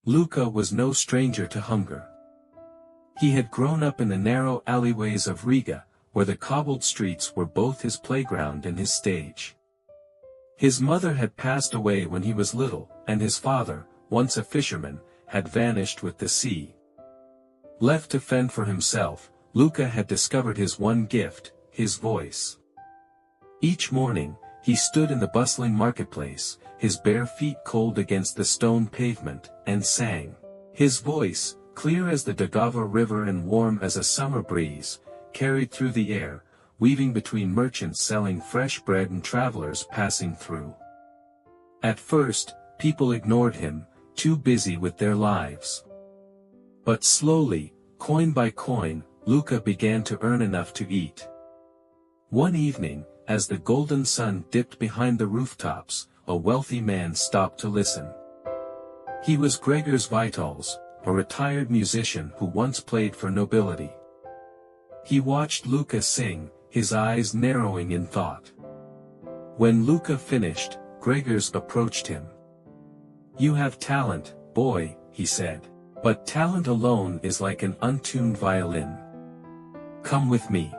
Luka was no stranger to hunger. He had grown up in the narrow alleyways of Riga, where the cobbled streets were both his playground and his stage. His mother had passed away when he was little, and his father, once a fisherman, had vanished with the sea. Left to fend for himself, Luka had discovered his one gift, his voice. Each morning, he stood in the bustling marketplace, his bare feet cold against the stone pavement, and sang. His voice, clear as the Daugava River and warm as a summer breeze, carried through the air, weaving between merchants selling fresh bread and travelers passing through. At first, people ignored him, too busy with their lives. But slowly, coin by coin, Luka began to earn enough to eat. One evening, as the golden sun dipped behind the rooftops, a wealthy man stopped to listen. He was Gregers Vitals, a retired musician who once played for nobility. He watched Luka sing, his eyes narrowing in thought. When Luka finished, Gregers approached him. "You have talent, boy," he said. "But talent alone is like an untuned violin. Come with me.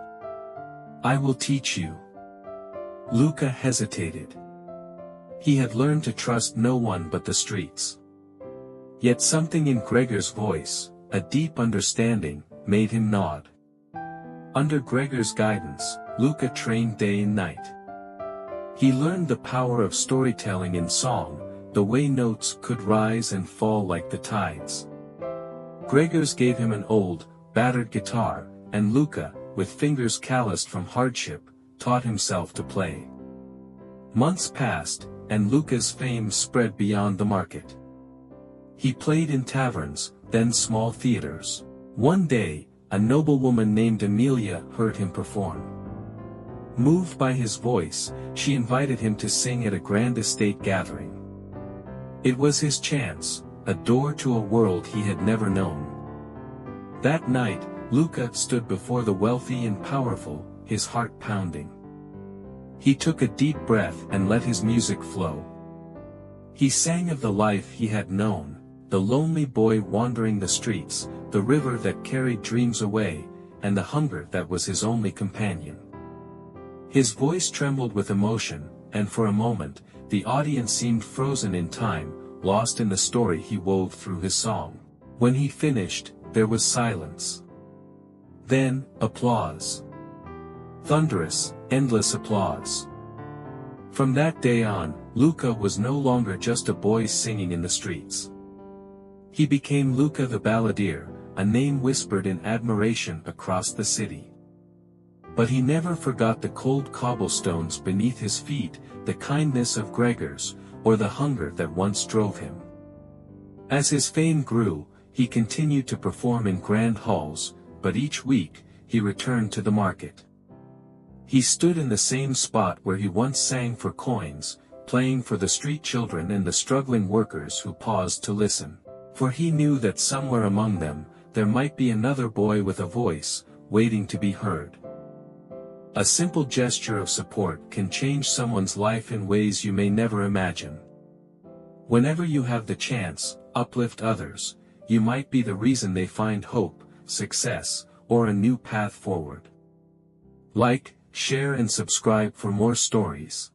I will teach you." Luka hesitated. He had learned to trust no one but the streets. Yet something in Gregor's voice, a deep understanding, made him nod. Under Gregor's guidance, Luka trained day and night. He learned the power of storytelling in song, the way notes could rise and fall like the tides. Gregors gave him an old, battered guitar, and Luka, with fingers calloused from hardship, taught himself to play. Months passed, and Luka's fame spread beyond the market. He played in taverns, then small theaters. One day, a noblewoman named Emilia heard him perform. Moved by his voice, she invited him to sing at a grand estate gathering. It was his chance, a door to a world he had never known. That night, Luka stood before the wealthy and powerful, his heart pounding. He took a deep breath and let his music flow. He sang of the life he had known, the lonely boy wandering the streets, the river that carried dreams away, and the hunger that was his only companion. His voice trembled with emotion, and for a moment, the audience seemed frozen in time, lost in the story he wove through his song. When he finished, there was silence. Then, applause. Thunderous, endless applause. From that day on, Luka was no longer just a boy singing in the streets. He became Luka the Balladeer, a name whispered in admiration across the city. But he never forgot the cold cobblestones beneath his feet, the kindness of Gregors, or the hunger that once drove him. As his fame grew, he continued to perform in grand halls, but each week, he returned to the market. He stood in the same spot where he once sang for coins, playing for the street children and the struggling workers who paused to listen. For he knew that somewhere among them, there might be another boy with a voice, waiting to be heard. A simple gesture of support can change someone's life in ways you may never imagine. Whenever you have the chance, uplift others. You might be the reason they find hope, success, or a new path forward. Like, share and subscribe for more stories.